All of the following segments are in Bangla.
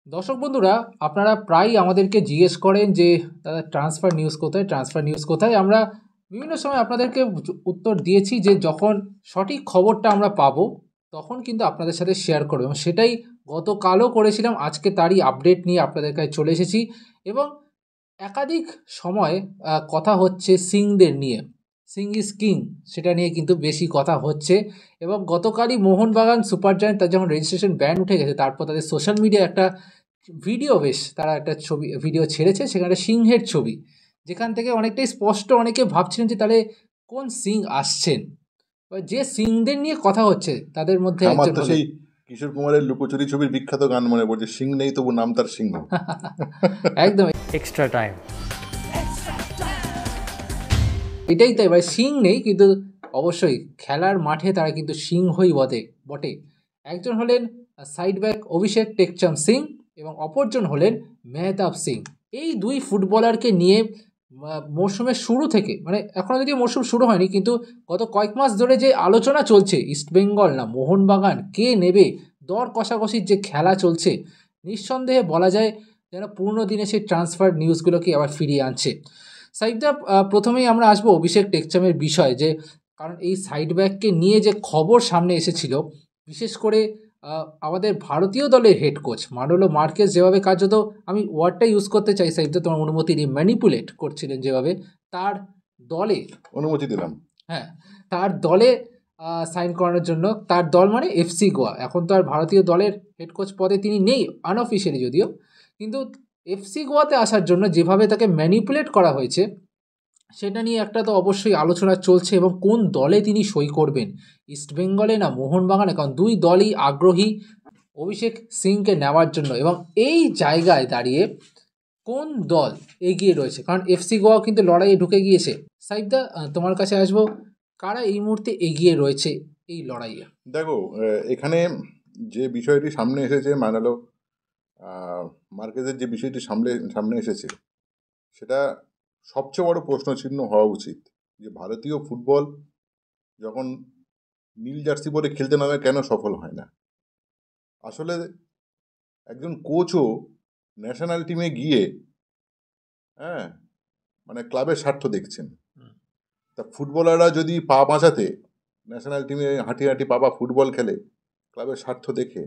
দর্শক বন্ধুরা, আপনারা প্রায়ই আমাদেরকে জিজ্ঞেস করেন যে দাদা ট্রান্সফার নিউজ কোথায়, ট্রান্সফার নিউজ কোথায়। আমরা বিভিন্ন সময় আপনাদেরকে উত্তর দিয়েছি যে যখন সঠিক খবরটা আমরা পাবো তখন কিন্তু আপনাদের সাথে শেয়ার করবো, এবং সেটাই গতকালও করেছিলাম। আজকে তারই আপডেট নিয়ে আপনাদের কাছে চলে এসেছি, এবং একাধিক সময় কথা হচ্ছে সিংদের নিয়ে। সিং ইজ কিং, সেটা নিয়ে কিন্তু বেশি কথা হচ্ছে। এবং গতকালই মোহনবাগান সুপার জায়ান্ট, তার যখন রেজিস্ট্রেশন ব্যান উঠে গেছে, তারপর তাদের সোশ্যাল মিডিয়া একটা ভিডিও, বেশ তারা একটা ভিডিও ছেড়েছে, সেখানে সিংহের ছবি, যেখান থেকে অনেকটাই স্পষ্ট অনেকে ভাবছিলেন যে তাহলে কোন সিং আসছেন। যে সিংদের নিয়ে কথা হচ্ছে তাদের মধ্যে আমার একজন তো সেই কিশোর কুমারের লুকোচুরি ছবির বিখ্যাত গান মনে পড়ছে, সিং নেই তবু নাম তার সিংহ। একদম এক্সট্রা টাইম। এটাই তাই, ভাই সিং নেই, কিন্তু অবশ্যই খেলার মাঠে তারা কিন্তু সিংহই বটে। একজন হলেন সাইড ব্যাক অভিষেক টেকচাম সিং, এবং অপরজন হলেন মেহতাব সিং। এই দুই ফুটবলারকে নিয়ে মরশুমের শুরু থেকে, মানে এখনও যদিও মরশুম শুরু হয়নি, কিন্তু গত কয়েক মাস ধরে যে আলোচনা চলছে, ইস্টবেঙ্গল না মোহনবাগান কে নেবে, দর কষাকষির যে খেলা চলছে, নিঃসন্দেহে বলা যায় যেন পুরনো দিনে সেই ট্রান্সফার নিউজগুলোকে আবার ফিরিয়ে আনছে। সাইডটা প্রথমেই আমরা আসবো অভিষেক টেকচামের বিষয়, যে কারণ এই সাইড ব্যাককে নিয়ে যে খবর সামনে এসেছিল, বিশেষ করে আমাদের ভারতীয় দলের হেড কোচ মানোলো মার্কেস যেভাবে কার্যত, আমি ওয়ার্ডটা ইউজ করতে চাই সাইডটা, তোমার অনুমতি নিয়ে, ম্যানিপুলেট করছিলেন যেভাবে তার দলে, অনুমতি দিলাম। হ্যাঁ, তার দলে সাইন করানোর জন্য। তার দল মানে এফসি গোয়া। এখন তো আর ভারতীয় দলের হেড কোচ পদে তিনি নেই, আনঅফিসিয়ালি যদিও, কিন্তু এফসি গোয়াতে আসার জন্য যেভাবে তাকে ম্যানিপুলেট করা হয়েছে, সেটা নিয়ে একটা তো অবশ্যই আলোচনা চলছে। এবং কোন দলে তিনি সই করবেন, ইস্টবেঙ্গলে না মোহনবাগানে, কারণ দুই দলই আগ্রহী অভিষেক সিংকে নেওয়ার জন্য। এবং এই জায়গায় দাঁড়িয়ে কোন দল এগিয়ে রয়েছে, কারণ এফসি গোয়াও কিন্তু লড়াইয়ে ঢুকে গিয়েছে। সাইফদা, তোমার কাছে আসবো, কারা এই মুহূর্তে এগিয়ে রয়েছে এই লড়াইয়ে? দেখো, এখানে যে বিষয়টি সামনে এসেছে, মানালো মার্কেজের যে বিষয়টি সামনে এসেছে, সেটা সবচেয়ে বড় প্রশ্নচিহ্ন হওয়া উচিত। যে ভারতীয় ফুটবল যখন নীল জার্সি পরে খেলতে নামে কেন সফল হয় না। আসলে একজন কোচও ন্যাশনাল টিমে গিয়ে মানে ক্লাবের স্বার্থ দেখছেন। তা ফুটবলাররা যদি পা বাঁচাতে ন্যাশনাল টিমে হাঁটি হাঁটি বাবা ফুটবল খেলে ক্লাবের স্বার্থ দেখে,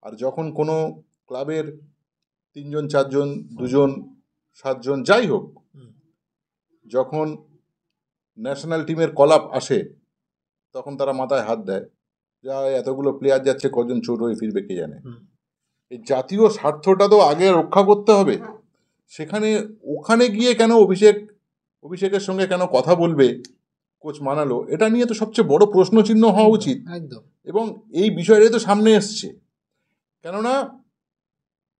আর যখন কোনো ক্লাবের 3 জন 4 জন 2 জন 7 জন যাই হোক, যখন ন্যাশনাল টিমের কলাপ আসে তখন তারা মাথায় হাত দেয়, যা এতগুলো প্লেয়ার যাচ্ছে, কজন চোট হয়ে ফিরবে কে জানে। এই জাতীয় স্বার্থটা তো আগে রক্ষা করতে হবে। ওখানে গিয়ে কেন অভিষেকের সঙ্গে কেন কথা বলবে কোচ মানালো, এটা নিয়ে তো সবচেয়ে বড় প্রশ্নচিহ্ন হওয়া উচিত। এবং এই বিষয়টাই তো সামনে এসছে, কেননা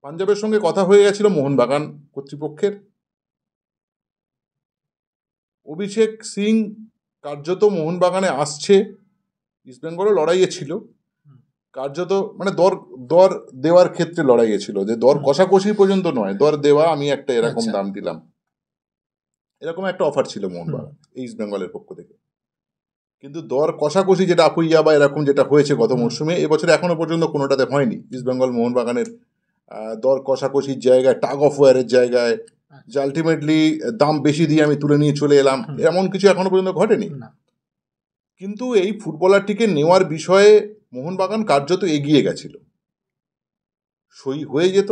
পাঞ্জাবের সঙ্গে কথা হয়ে গেছিল মোহনবাগান কর্তৃপক্ষের। অভিষেক সিং কার্যত মোহনবাগানে আসছে, ইস্টবেঙ্গলও লড়াইয়ে ছিল, কার্যত মানে দর দেওয়ার ক্ষেত্রে লড়াইয়ে ছিল, যে দর কষাকষি পর্যন্ত নয়, দর দেওয়া, আমি একটা এরকম দাম দিলাম, এরকম একটা অফার ছিল মোহনবাগান এই ইস্টবেঙ্গলের পক্ষ থেকে। কিন্তু দর কষাকষি যেটা আপুইয়া বা এরকম যেটা হয়েছে গত মরশুমে, এবছরে এখনো পর্যন্ত কোনোটাতে হয়নি। ইস্টবেঙ্গল মোহনবাগানের দর কষাকষির জায়গায়, টাগ অফ ওয়ারের জায়গায়, যে আলটিমেটলি দাম বেশি দিয়ে আমি তুলে নিয়ে চলে এলাম, এমন কিছু এখনো পর্যন্ত ঘটেনি। কিন্তু এই ফুটবলারটিকে নেওয়ার বিষয়ে মোহনবাগান কার্যত এগিয়ে গেছিল, সই হয়ে যেত,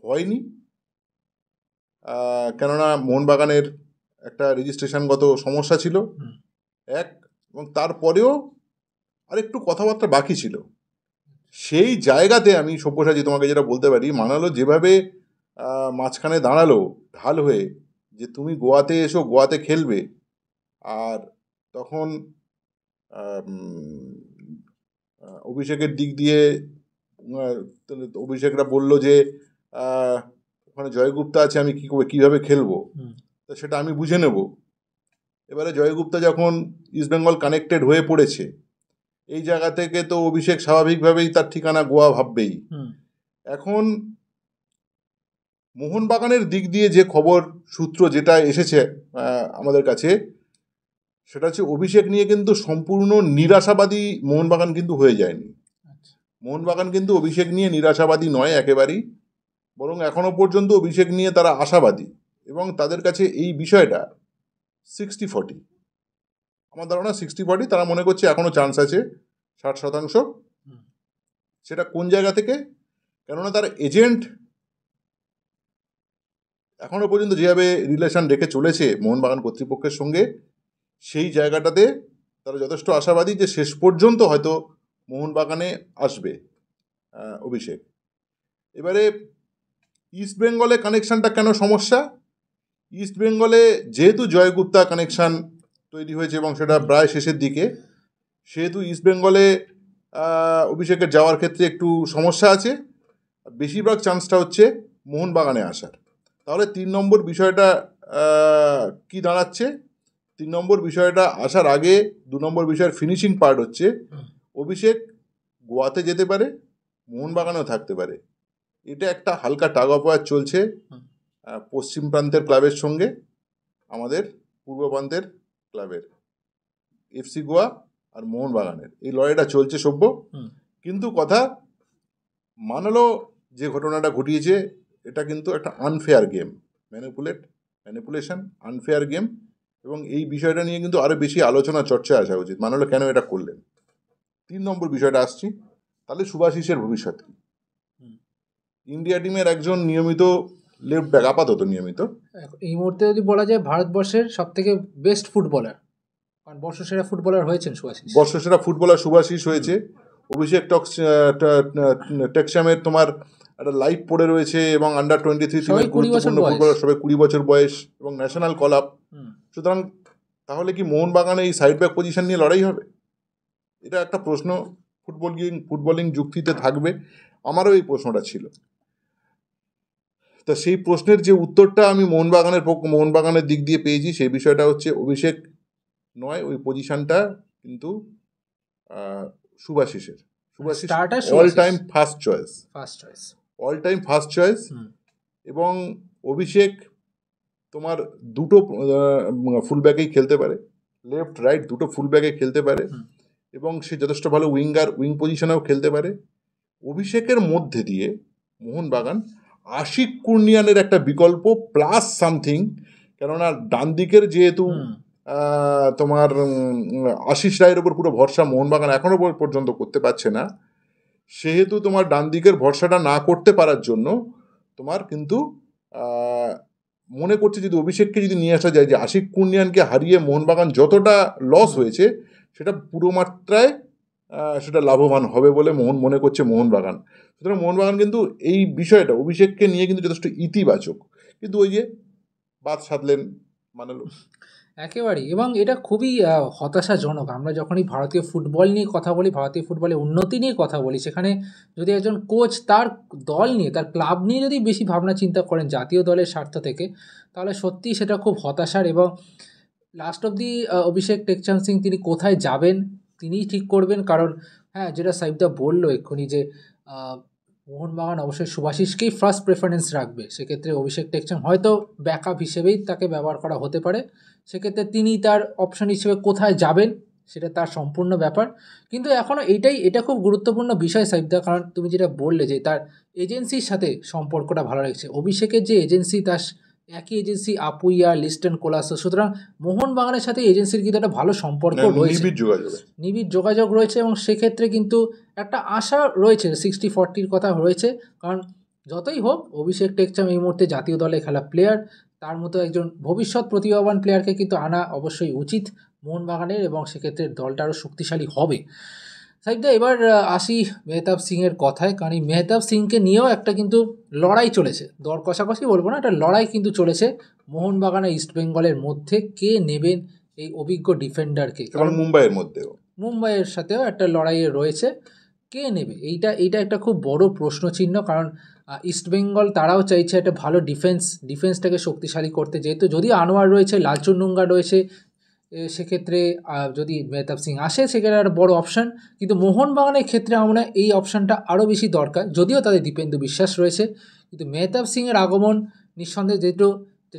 হয়নি। কেননা মোহনবাগানের একটা রেজিস্ট্রেশনগত সমস্যা ছিল এবং তারপরেও আরেকটু কথাবার্তা বাকি ছিল। সেই জায়গাতে আমি সব্যসাচী তোমাকে যেটা বলতে পারি, মানালো যেভাবে মাঝখানে দাঁড়ালো ঢাল হয়ে, যে তুমি গোয়াতে এসো, গোয়াতে খেলবে। আর তখন অভিষেকের দিক দিয়ে অভিষেকরা বলল যে ওখানে জয়গুপ্তা আছে, আমি কীভাবে খেলবো, তো সেটা আমি বুঝে নেব। এবারে জয়গুপ্তা যখন ইস্টবেঙ্গল কানেক্টেড হয়ে পড়েছে, এই জায়গা থেকে তো অভিষেক স্বাভাবিকভাবেই তার ঠিকানা গোয়া ভাববেই। এখন মোহনবাগানের দিক দিয়ে যে খবর সূত্র যেটা এসেছে আমাদের কাছে, সেটা হচ্ছে অভিষেক নিয়ে কিন্তু সম্পূর্ণ নিরাশাবাদী মোহনবাগান কিন্তু হয়ে যায়নি। মোহনবাগান কিন্তু অভিষেক নিয়ে নিরাশাবাদী নয় একেবারেই, বরং এখনও পর্যন্ত অভিষেক নিয়ে তারা আশাবাদী, এবং তাদের কাছে এই বিষয়টা 60-40, আমার ধারণা 60-40, তারা মনে করছে এখনও চান্স আছে 60%। সেটা কোন জায়গা থেকে? কেননা তার এজেন্ট এখনও পর্যন্ত যেভাবে রিলেশন রেখে চলেছে মোহনবাগান কর্তৃপক্ষের সঙ্গে, সেই জায়গাটাতে তারা যথেষ্ট আশাবাদী যে শেষ পর্যন্ত হয়তো মোহনবাগানে আসবে অভিষেক। এবারে ইস্ট বেঙ্গলে কানেকশানটা কেন সমস্যা? ইস্ট বেঙ্গলে যেহেতু জয়গুপ্তা কানেকশান তৈরি হয়েছে এবং সেটা প্রায় শেষের দিকে, সেহেতু ইস্ট বেঙ্গলে অভিষেকের যাওয়ার ক্ষেত্রে একটু সমস্যা আছে। বেশিরভাগ চান্সটা হচ্ছে মোহনবাগানে আসার। তাহলে 3 নম্বর বিষয়টা কি দাঁড়াচ্ছে? 3 নম্বর বিষয়টা আসার আগে 2 নম্বর বিষয়ের ফিনিশিং পার্ট হচ্ছে অভিষেক গোয়াতে যেতে পারে, মোহনবাগানেও থাকতে পারে। এটা একটা হালকা টাগ অফ ওয়ার চলছে পশ্চিম প্রান্তের ক্লাবের সঙ্গে আমাদের পূর্ব প্রান্তের ক্লাবের, এফসি গোয়া আর মোহনবাগানের এই লড়াইটা চলছে সভ্য। কিন্তু কথা মানালো, যে ঘটনাটা ঘটিয়েছে এটা কিন্তু একটা unfair game, manipulation, unfair game, এবং এই বিষয়টা নিয়ে কিন্তু আরও বেশি আলোচনা চর্চায় আসা উচিত। মানালো কেন এটা করলেন? 3 নম্বর বিষয়টা আসছি, তাহলে শুভাশিসের ভবিষ্যৎ কি? ইন্ডিয়া টিমের একজন নিয়মিত লেফট ব্যাক, আপাতত নিয়মিত এই মুহূর্তে যদি বলা যায় ভারতবর্ষের সব থেকে বেস্ট ফুটবলার, কারণ বর্ষসেরা ফুটবলার হয়েছেন শুভাশিস, বর্ষসেরা ফুটবলার শুভাশিস হয়েছে। অভিষেক টেক্সামের তোমার একটা লাইভ পড়ে রয়েছে, এবং আন্ডার 23 টিমের গুরুত্বপূর্ণ ফুটবলার, সবাই 20 বছর বয়স এবং ন্যাশনাল কল আপ। সুতরাং তাহলে কি মোহনবাগানে এই সাইড ব্যাক পজিশন নিয়ে লড়াই হবে? এটা একটা প্রশ্ন ফুটবলিং যুক্তিতে থাকবে। আমারও এই প্রশ্নটা ছিল। তা সেই প্রশ্নের যে উত্তরটা আমি মোহনবাগানের দিক দিয়ে পেয়েছি, সেই বিষয়টা হচ্ছে অভিষেক নয়, ওই পজিশনটা কিন্তু শুভাশিসের। Shubhashis all time first choice, এবং অভিষেক তোমার দুটো ফুলব্যাকেই খেলতে পারে, লেফট রাইট দুটো ফুলব্যাকে খেলতে পারে, এবং সে যথেষ্ট ভালো উইং পজিশনেও খেলতে পারে। অভিষেকের মধ্যে দিয়ে মোহনবাগান আশিক কুর্নিয়ানের একটা বিকল্প প্লাস সামথিং, কেননা ডান দিকের যেহেতু তোমার আশিস রায়ের ওপর পুরো ভরসা মোহনবাগান এখনও পর্যন্ত করতে পারছে না, সেহেতু তোমার ডান দিকের ভরসাটা না করতে পারার জন্য তোমার কিন্তু মনে করছে যদি অভিষেককে যদি নিয়ে আসা যায়, যে আশিক কুর্নিয়ানকে হারিয়ে মোহনবাগান যতটা লস হয়েছে সেটা পুরো মাত্রায় সেটা লাভবান হবে বলে মনে করছে মোহনবাগান। সুতরাং মোহনবাগান কিন্তু এই বিষয়টা অভিষেককে নিয়ে কিন্তু যথেষ্ট ইতিবাচক, কিন্তু ওই যে বাদ সাধলেন মানালো একেবারেই। এবং এটা খুবই হতাশাজনক। আমরা যখনই ভারতীয় ফুটবল নিয়ে কথা বলি, ভারতীয় ফুটবলের উন্নতি নিয়ে কথা বলি, সেখানে যদি একজন কোচ তার দল নিয়ে, তার ক্লাব নিয়ে যদি বেশি ভাবনা চিন্তা করেন জাতীয় দলের স্বার্থ থেকে, তাহলে সত্যিই সেটা খুব হতাশার। এবং লাস্ট অবধি অভিষেক টেকচাঁদ সিং তিনি কোথায় যাবেন তিনিই ঠিক করবেন। কারণ হ্যাঁ, যেটা সাইফদা বললো এক্ষুনি, যে মোহনবাগান অবশ্যই শুভাশিসকেই ফার্স্ট প্রেফারেন্স রাখবে। সেক্ষেত্রে অভিষেক টেকচাঁদ হয়তো ব্যাকআপ হিসেবেই তাকে ব্যবহার করা হতে পারে। সেক্ষেত্রে তিনি তার অপশন হিসেবে কোথায় যাবেন সেটা তার সম্পূর্ণ ব্যাপার। কিন্তু এখনও এটা খুব গুরুত্বপূর্ণ বিষয় সাইফদা, কারণ তুমি যেটা বললে যে তার এজেন্সির সাথে সম্পর্কটা ভালো লাগছে। অভিষেকের যে এজেন্সি, তার একই এজেন্সি আপুইয়া, লিস্টন কোলাসো, সুতরাং মোহনবাগানের সাথে এজেন্সির কিন্তু একটা ভালো সম্পর্ক রয়েছে, নিবিড় যোগাযোগ রয়েছে। এবং সেক্ষেত্রে কিন্তু একটা আশা রয়েছে, 60-40 কথা রয়েছে। কারণ যতই হোক অভিষেক টেকচাঁদ এই মুহূর্তে জাতীয় দলে খেলা প্লেয়ার, তার মতো একজন ভবিষ্যৎ প্রতিভাবান প্লেয়ারকে কিন্তু আনা অবশ্যই উচিত মোহনবাগানের, এবং সেক্ষেত্রে দলটা আরও শক্তিশালী হবে। সাইফদা, এবার আসি মেহতাব সিংয়ের কথায়, কারণ এই মেহতাব সিংকে নিয়েও একটা কিন্তু লড়াই চলেছে, দর কষাকষি বলবো না, একটা লড়াই কিন্তু চলেছে মোহনবাগান আর ইস্ট বেঙ্গলের মধ্যে। কে নেবেন এই অভিজ্ঞ ডিফেন্ডারকে? কারণ মুম্বাইয়ের সাথেও একটা লড়াইয়ে রয়েছে, কে নেবে এইটা একটা খুব বড় প্রশ্নচিহ্ন। কারণ ইস্টবেঙ্গল তারাও চাইছে একটা ভালো ডিফেন্সটাকে শক্তিশালী করতে, যেহেতু যদিও আনোয়ার রয়েছে, লালচুনুঙ্গা রয়েছে, সেক্ষেত্রে যদি মেহতাব সিং আসে সেক্ষেত্রে একটা বড় অপশান। কিন্তু মোহনবাগানের ক্ষেত্রে আমরা এই অপশানটা আরও বেশি দরকার, যদিও তাদের দীপেন্দু বিশ্বাস রয়েছে, কিন্তু মেহতাব সিংয়ের আগমন নিঃসন্দেহে যেটা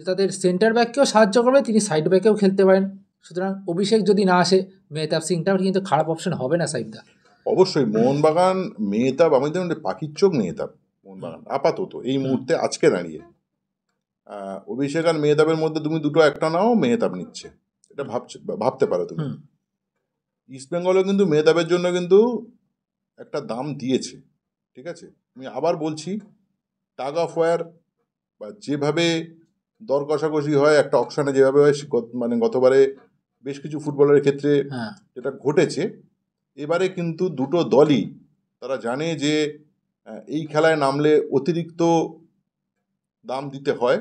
তাদের সেন্টার ব্যাককেও সাহায্য করবে, তিনি সাইড ব্যাকেও খেলতে পারেন। সুতরাং অভিষেক যদি না আসে, মেহতাব সিংটাও কিন্তু খারাপ অপশান হবে না সাইফদা। অবশ্যই মোহনবাগান মেহতাব আমাদের পাখির চোখ মেহতাব মোহনবাগান আপাতত এই মুহূর্তে আজকে দাঁড়িয়ে অভিষেক আর মেহতাবের মধ্যে তুমি দুটো একটা নাও মেহতাব নিচ্ছে, এটা ভাবতে পারো তুমি। ইস্টবেঙ্গলও কিন্তু মেহতাবের জন্য কিন্তু একটা দাম দিয়েছে, ঠিক আছে। আমি আবার বলছি, টাগ অফ ওয়ার বা যেভাবে দর কষাকষি হয় একটা অকশনে যেভাবে হয়, মানে গতবারে বেশ কিছু ফুটবলারের ক্ষেত্রে যেটা ঘটেছে, এবারে কিন্তু দুটো দলই তারা জানে যে এই খেলায় নামলে অতিরিক্ত দাম দিতে হয়,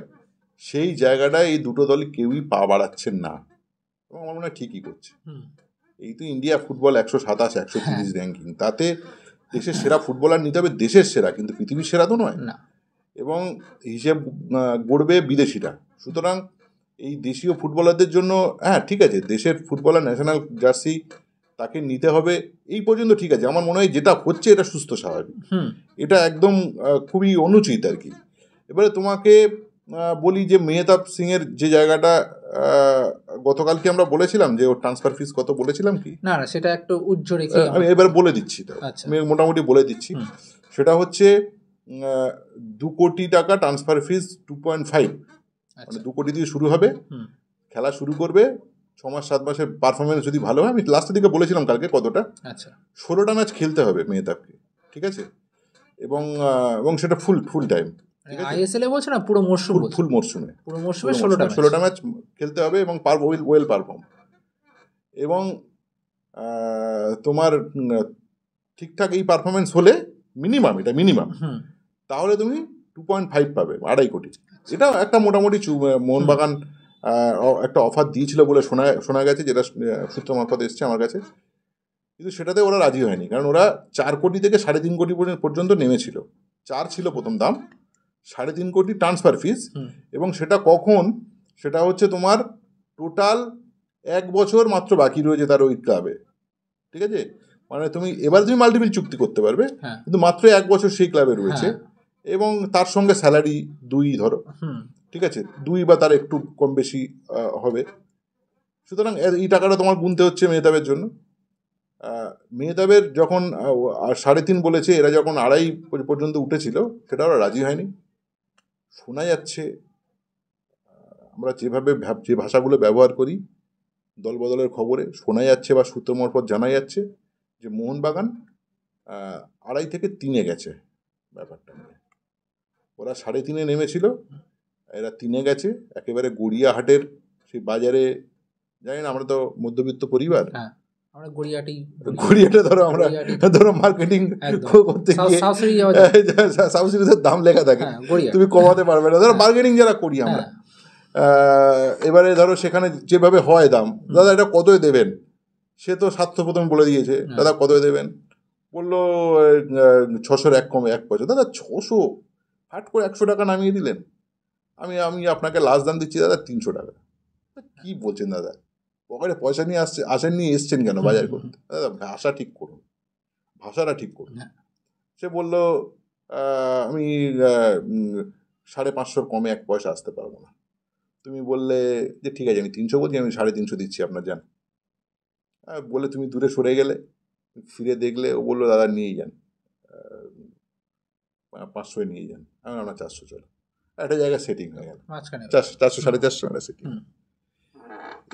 সেই জায়গাটায় এই দুটো দলই কেউই পা বাড়াচ্ছেন না এবং আমার মনে হয় ঠিকই করছে। এই তো ইন্ডিয়া ফুটবল 127 130 র্যাঙ্কিং, তাতে দেশের সেরা ফুটবলার নিতে হবে, দেশের সেরা, কিন্তু পৃথিবীর সেরা তো নয়, এবং হিসেব গড়বে বিদেশিরা। সুতরাং এই দেশীয় ফুটবলারদের জন্য ঠিক আছে, দেশের ফুটবলার ন্যাশনাল জার্সি তাকে নিতে হবে, এই পর্যন্ত ঠিক আছে। আমার মনে হয় যেটা হচ্ছে এটা সুস্থ স্বাভাবিক, এটা একদম খুবই অনুচিত আর কি। এবারে তোমাকে বলি যে মেহতাব সিংয়ের যে জায়গাটা গতকালকে আমরা বলেছিলাম যে ওর ট্রান্সফার ফিস কত বলেছিলাম কি না, সেটা একটু উজ্জ্বল রেখে আমি এবার বলে দিচ্ছি, আমি মোটামুটি বলে দিচ্ছি। সেটা হচ্ছে 2 কোটি টাকা ট্রান্সফার ফিস, 2.5, মানে 2 কোটি দিয়ে শুরু হবে, খেলা শুরু করবে 6 মাস 7 মাসের পারফরমেন্স যদি ভালো হয়, আমি লাস্টের দিকে বলেছিলাম কালকে কতটা, 16টা ম্যাচ খেলতে হবে মেহতাবকে, ঠিক আছে, এবং সেটা ফুল টাইম, আইএসএল এ বলছে না, পুরো মরশুম, ফুল মরশুমে, পুরো মরশুমে 16টা ম্যাচ খেলতে হবে এবং ওয়েল পারফর্ম, এবং তোমার ঠিকঠাক এই পারফরমেন্স হলে মিনিমাম তাহলে তুমি 2.5 পাবে, 2.5 কোটি। এটা একটা মোটামুটি মোহনবাগান একটা অফার দিয়েছিল বলে শোনা গেছে, যেটা সূত্র মারফত এসছে আমার কাছে, কিন্তু সেটাতে ওরা রাজি হয়নি, কারণ ওরা 4 কোটি থেকে 3.5 কোটি পর্যন্ত নেমেছিল। 4 ছিল প্রথম দাম, 3.5 কোটি ট্রান্সফার ফিস, এবং সেটা কখন, সেটা হচ্ছে তোমার টোটাল 1 বছর মাত্র বাকি রয়েছে তার ওই ক্লাবে, ঠিক আছে, মানে তুমি মাল্টিপল চুক্তি করতে পারবে, কিন্তু মাত্র 1 বছর সেই ক্লাবে রয়েছে, এবং তার সঙ্গে স্যালারি 2 ধরো, ঠিক আছে, 2 বা তার একটু কম বেশি হবে। সুতরাং এই টাকাটা তোমার গুনতে হচ্ছে মেহতাবের জন্য। মেহতাবের যখন 3.5 বলেছে, এরা যখন 2.5 পর্যন্ত উঠেছিল, সেটা ওরা রাজি হয়নি। শোনা যাচ্ছে, আমরা যে ভাষাগুলো ব্যবহার করি দল বদলের খবরে, শোনা যাচ্ছে বা সূত্র মারফত জানা যাচ্ছে যে মোহনবাগান 2.5 থেকে 3 গেছে ব্যাপারটা নিয়ে। ওরা 3.5 নেমেছিল, এরা 3 গেছে, একেবারে গড়িয়াহাটের সেই বাজারে, জানি না, আমরা তো মধ্যবিত্ত পরিবার, গড়িয়াহাটে ধরো মার্কেটিং করতে গিয়ে সাবসিডির দাম লেখা থাকে, তুমি কমাতে পারবে না, ধরো মার্কেটিং যারা করি আমরা, এবারে ধরো সেখানে যেভাবে হয় দাম, দাদা এটা কতই দেবেন, সে তো প্রথমে বলে দিয়েছে, দাদা কতই দেবেন, বললো 600 এক কমে 1 পয়সা, দাদা 600, হাট করে 100 টাকা নামিয়ে দিলেন, আমি আপনাকে লাস্ট দাম দিচ্ছি দাদা 300 টাকা। কি বলছেন দাদা, পকেটে পয়সা নিয়ে এসছেন কেন বাজার করতে, দাদা ভাষাটা ঠিক করুন। সে বললো আমি 550 কমে 1 পয়সা আসতে পারবো না। তুমি বললে যে ঠিক আছে, আমি 300 বলছি, আমি 350 দিচ্ছি আপনার, যান। বলে তুমি দূরে সরে গেলে, ফিরে দেখলে ও বললো দাদা নিয়েই যান, 500 নিয়ে যান, আমি আপনার 400 চলো, একটা জায়গায় সেটিং হয়ে গেল, 400 450 সেটিং।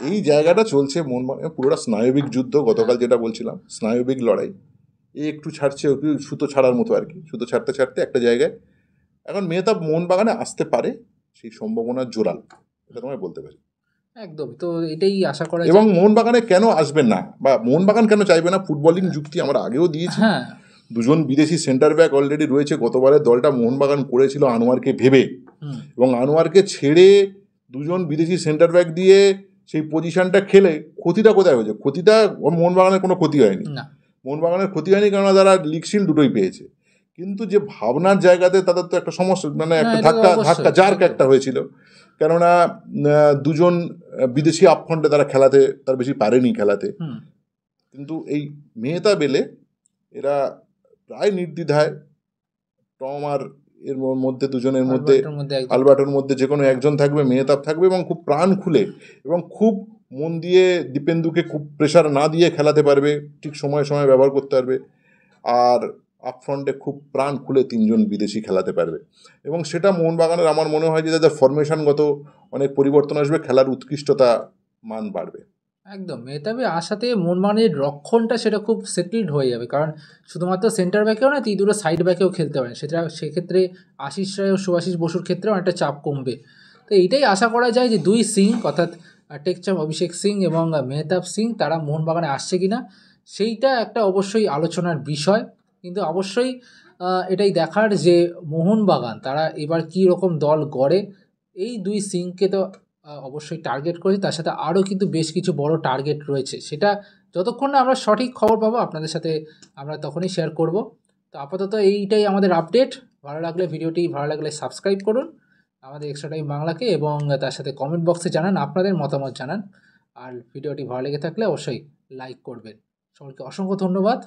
এই জায়গাটা চলছে পুরোটা স্নায়বিক যুদ্ধ, গতকাল যেটা বলছিলাম, স্নায়বিক লড়াই, একটু ছাড়ছে, একটু সুতো ছাড়ার মতো আর কি, সুতো ছাড়তে একটা জায়গায় এখন মেহতাব মোহনবাগানে আসতে পারে, সেই সম্ভাবনা জোরাল, এটা তোমায় বলতে পারি। একদম, তো এটাই আশা করা। এবং মোহনবাগানে কেন আসবেন না, বা মোহনবাগান কেন চাইবে না, ফুটবলিং যুক্তি আমরা আগেও দিয়েছি। 2জন বিদেশি সেন্টার ব্যাক অলরেডি রয়েছে, গতবারের দলটা মোহনবাগান করেছিল আনোয়ারকে ভেবে, এবং আনোয়ারকে ছেড়ে 2জন বিদেশি সেন্টার ব্যাক দিয়ে সেই পজিশনটা খেলে ক্ষতিটা কোথায় হয়েছে, ক্ষতিটা মোহনবাগানের কোনো ক্ষতি হয়নি, মোহনবাগানের ক্ষতি হয়নি, কারণ তারা লিগ শিল্ড দুটোই পেয়েছে, কিন্তু যে ভাবনার জায়গাতে তাদের তো একটা সমস্যা, মানে একটা ধাক্কা জার্ক একটা হয়েছিল, কেননা 2জন বিদেশি আপফ্রন্টে তারা বেশি পারেনি খেলাতে, কিন্তু এই মেহতাব এলে এরা প্রায় নির্দ্বিধায় টম আর এর মধ্যে 2জনের মধ্যে, আলবার্টোর মধ্যে যে কোনো একজন থাকবে, মেহতাব থাকবে, এবং খুব প্রাণ খুলে এবং খুব মন দিয়ে দীপেন্দুকে খুব প্রেশার না দিয়ে খেলাতে পারবে, ঠিক সময়ে ব্যবহার করতে পারবে। আর আপফ্রন্টে খুব প্রাণ খুলে 3জন বিদেশি খেলাতে পারবে, এবং সেটা মোহনবাগানের আমার মনে হয় যে তাদের ফরমেশনগত অনেক পরিবর্তন আসবে, খেলার উৎকৃষ্টতা মান বাড়বে। একদম মেহতাবে আসাতে মোহনবাগানের রক্ষণটা সেটা খুব সেটেলড হয়ে যাবে, কারণ শুধুমাত্র সেন্টার ব্যাকেও না, দুটো সাইড ব্যাকেও খেলতে পারেন, সেক্ষেত্রে আশিস রায় ও সুভাষিস বসুর ক্ষেত্রেও একটা চাপ কমবে। তো এইটাই আশা করা যায় যে দুই সিং অর্থাৎ টেকচাম অভিষেক সিং এবং মেহতাব সিং তারা মোহনবাগানে আসছে কিনা সেইটা একটা অবশ্যই আলোচনার বিষয়। কিন্তু অবশ্যই এটাই দেখার যে মোহনবাগান তারা এবার কী রকম দল গড়ে। এই দুই সিংকে তো অবশ্যই টার্গেট করেছি, তার সাথে আরও কিন্তু বেশ কিছু বড় টার্গেট রয়েছে, সেটা যতক্ষণ না আমরা সঠিক খবর পাবো আপনাদের সাথে আমরা তখনই শেয়ার করব। তো আপাতত এইটাই আমাদের আপডেট। ভালো লাগলে সাবস্ক্রাইব করুন আমাদের এক্সট্রা টাইম বাংলাকে, এবং তার সাথে কমেন্ট বক্সে জানান, আপনাদের মতামত জানান। আর ভিডিওটি ভালো লেগে থাকলে অবশ্যই লাইক করবেন। সকলকে অসংখ্য ধন্যবাদ।